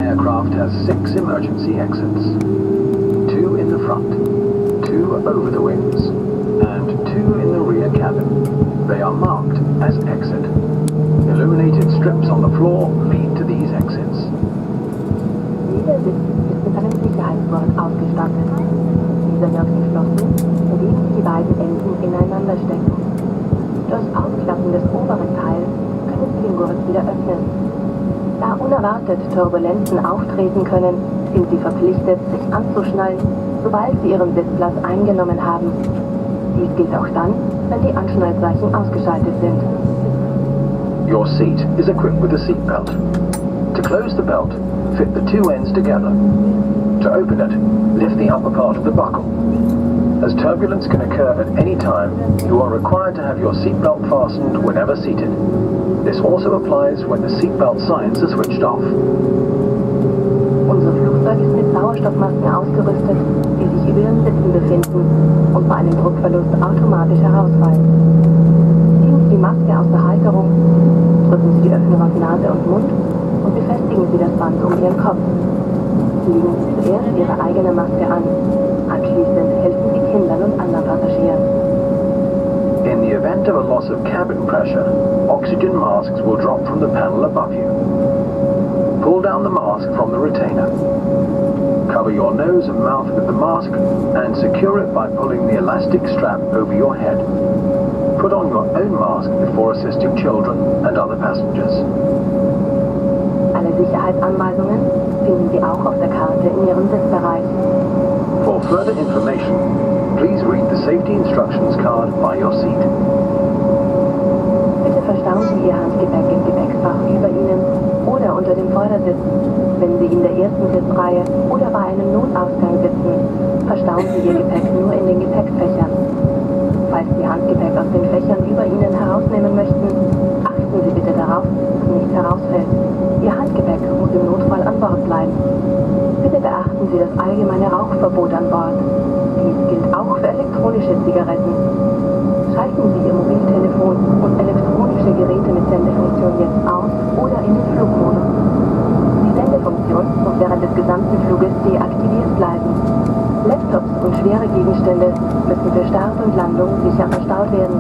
aircraft has 6 emergency exits. 2 in the front, 2 over the wings, and 2 in the rear cabin. They are marked as exit. Illuminated strips on the floor lead to these exits. Jeder Sitz ist mit einem Sicherheitsgurt ausgestattet. Dieser wird geschlossen, indem sich die beiden Enden ineinander stecken. Durch Ausklappen des oberen Teils können Sie den Gurt wieder öffnen. Da unerwartet Turbulenzen auftreten können, sind Sie verpflichtet, sich anzuschnallen, sobald Sie Ihren Sitzplatz eingenommen haben. Dies gilt auch dann, wenn die Anschnallzeichen ausgeschaltet sind. Your seat is equipped with a seat belt. To close the belt, fit the 2 ends together. To open it, lift the upper part of the buckle. As turbulence can occur at any time, you are required to have your seatbelt fastened whenever seated. This also applies when the seatbelt signs are switched off. Unser Flugzeug ist mit Sauerstoffmasken ausgerüstet, die sich über Ihren Sitzen befinden und bei einem Druckverlust automatisch herausfallen. Ziehen Sie die Maske aus der Halterung, drücken Sie die Öffnung auf Nase und Mund und befestigen Sie das Band um Ihren Kopf. Legen Sie zuerst Ihre eigene Maske an. Anschließend helfen Sie Kindern und anderen Passagieren. In the event of a loss of cabin pressure, oxygen masks will drop from the panel above you. Pull down the mask from the retainer. Cover your nose and mouth with the mask and secure it by pulling the elastic strap over your head. Put on your own mask before assisting children and other passengers. Alle Sicherheitsanweisungen finden Sie auch auf der Karte in Ihrem Sitzbereich. For further information, please read the safety instructions card by your seat. Bitte verstauen Sie Ihr Handgepäck im Gepäckfach über Ihnen oder unter dem Vordersitz. Wenn Sie in der ersten Sitzreihe oder bei einem Notausgang sitzen, verstauen Sie Ihr Gepäck nur in den Gepäckfächern. Falls Sie Handgepäck aus den Fächern über Ihnen herausnehmen möchten, achten Sie bitte darauf, dass nichts herausfällt. Ihr Handgepäck muss im Notfall an Bord bleiben. Bitte beachten Sie das allgemeine Rauchverbot an Bord. Dies gilt auch für elektronische Zigaretten. Schalten Sie Ihr Mobiltelefon und elektronische Geräte mit Sendefunktion jetzt aus oder in den Flugmodus. Die Sendefunktion muss während des gesamten Fluges deaktiviert bleiben. Laptops und schwere Gegenstände müssen für Start und Landung sicher verstaut werden.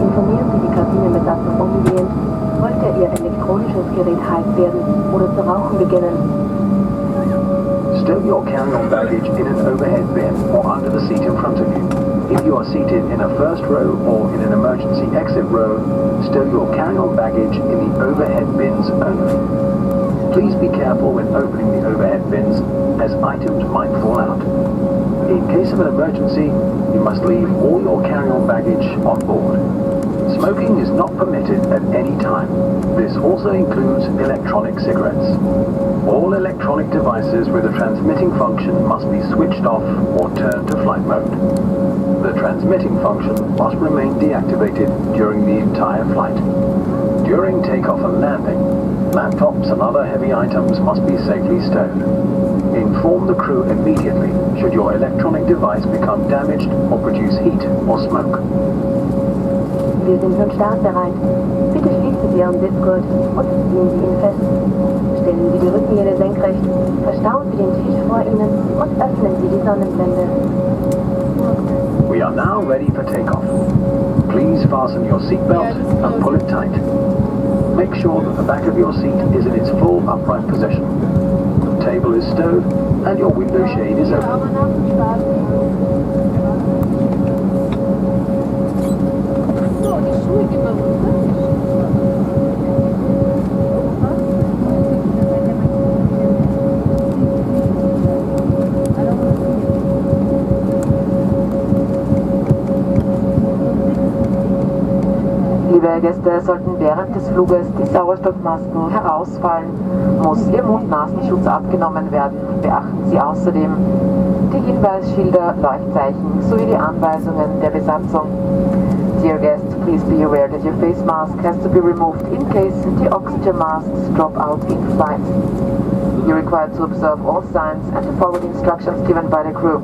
Informieren Sie die Kabinenbesatzung umgehend, sollte Ihr elektronisches Gerät heiß werden oder zu rauchen beginnen. Stow your carry-on baggage in an overhead bin or under the seat in front of you. If you are seated in a first row or in an emergency exit row, stow your carry-on baggage in the overhead bins only. Please be careful when opening the overhead bins, as items might fall out. In case of an emergency, you must leave all your carry-on baggage on board. Smoking is not permitted at any time. This also includes electronic cigarettes. All electronic devices with a transmitting function must be switched off or turned to flight mode. The transmitting function must remain deactivated during the entire flight. During takeoff and landing, laptops and other heavy items must be safely stowed. Inform the crew immediately should your electronic device become damaged or produce heat or smoke. Wir sind nun startbereit. Bitte schließen Sie Ihren Sitzgurt und ziehen Sie ihn fest. Stellen Sie die Rückenlehne senkrecht, verstauen Sie den Tisch vor Ihnen und öffnen Sie die Sonnenblende. We are now ready for takeoff. Please fasten your seatbelt and pull it tight. Make sure that the back of your seat is in its full upright position. The table is stowed and your window shade is open. Liebe Gäste, sollten während des Fluges die Sauerstoffmasken herausfallen, muss Ihr Mund-Nasenschutz abgenommen werden. Beachten Sie außerdem die Hinweisschilder, Leuchtzeichen sowie die Anweisungen der Besatzung. Dear guests, please be aware that your face mask has to be removed in case the oxygen masks drop out in flight. You're required to observe all signs and to follow the instructions given by the crew.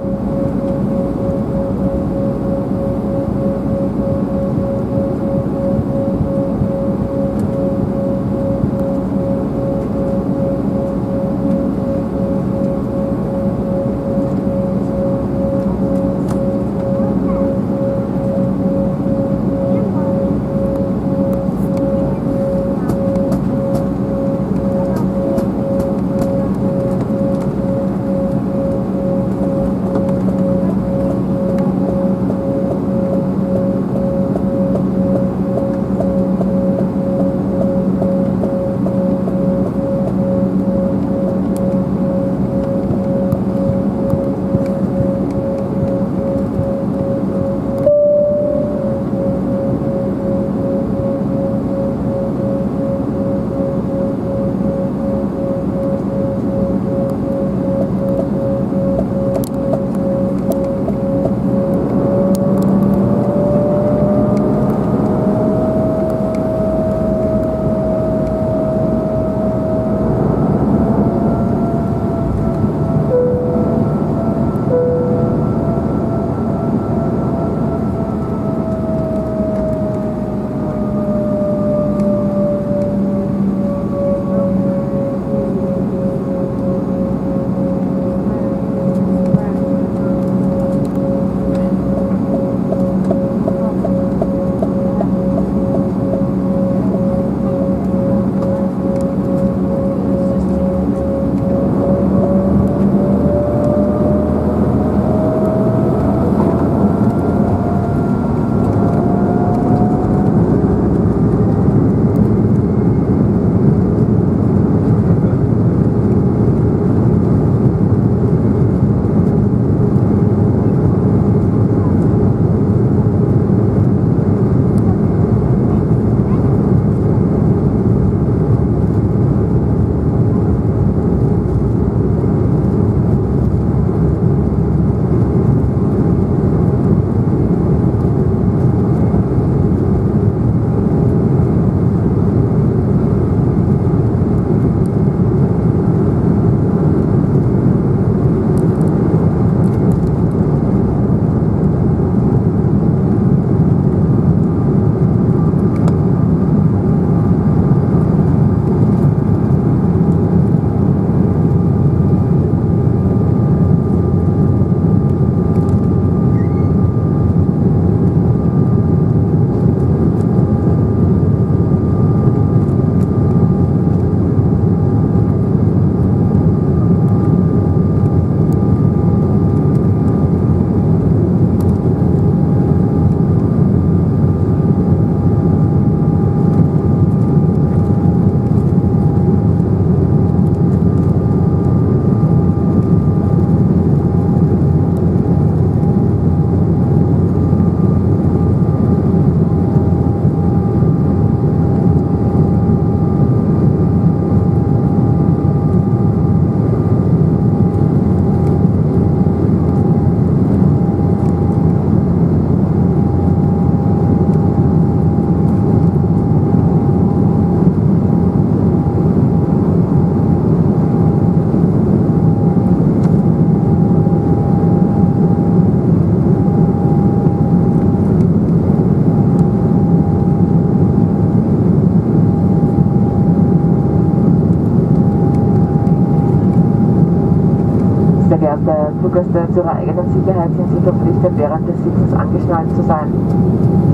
Sehr geehrte Fluggäste, zu Ihrer eigenen Sicherheit sind Sie verpflichtet, während des Sitzens angeschnallt zu sein.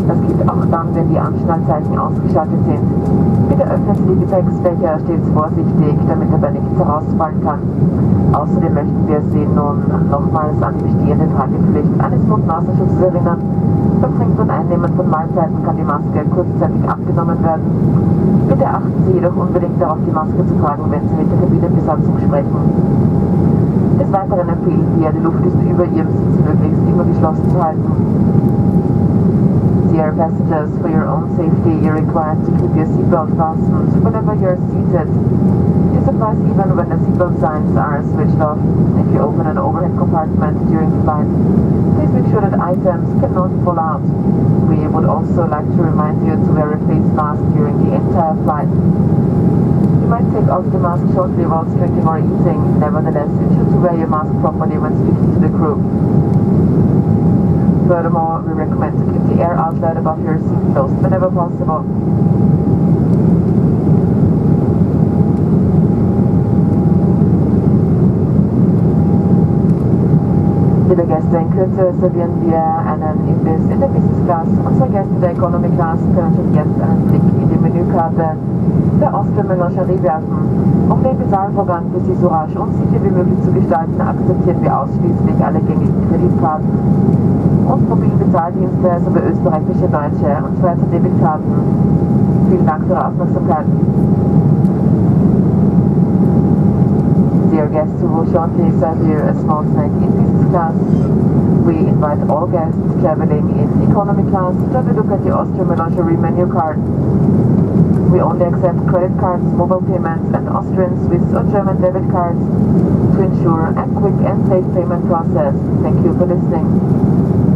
Das gilt auch dann, wenn die Anschnallzeichen ausgeschaltet sind. Bitte öffnen Sie die Gepäcksfächer stets vorsichtig, damit dabei nichts herausfallen kann. Außerdem möchten wir Sie nun nochmals an die bestehende Tragepflicht eines Mund-Nasenschutzes erinnern. Beim Trinken und Einnehmen von Mahlzeiten kann die Maske kurzzeitig abgenommen werden. Bitte achten Sie jedoch unbedingt darauf, die Maske zu tragen, wenn Sie mit der Kabinenbesatzung sprechen. Des Weiteren empfehlen wir, die Luftdüse über Ihrem Sitz möglichst immer geschlossen zu halten. Dear passengers, for your own safety, you're required to keep your seatbelt fastened whenever you're seated. This applies even when the seatbelt signs are switched off. If you open an overhead compartment during flight, please make sure that items cannot fall out. We would also like to remind you to wear a face mask during the entire flight. You might take off the mask shortly while drinking or eating. Nevertheless, ensure to wear your mask properly when speaking to the crew. Furthermore, we recommend to keep the air outlet above your seat closed whenever possible. Liebe Gäste, in Kürze servieren wir einen Imbiss in der Business Class. Unsere Gäste der Economy Class können schon jetzt einen Blick in die Menükarte der Austrian Menagerie werfen. Um den Bezahlvorgang für Sie so rasch und sicher wie möglich zu gestalten, akzeptieren wir ausschließlich alle gängigen Kreditkarten und mobilen Bezahldienste sowie österreichische, deutsche und Schweizer Debitkarten. Vielen Dank für Ihre Aufmerksamkeit. Dear guests, who will shortly serve you a small snack in business class, we invite all guests traveling in economy class to have a look at the Austrian Menagerie menu card. We only accept credit cards, mobile payments and Austrian, Swiss or German debit cards to ensure a quick and safe payment process. Thank you for listening.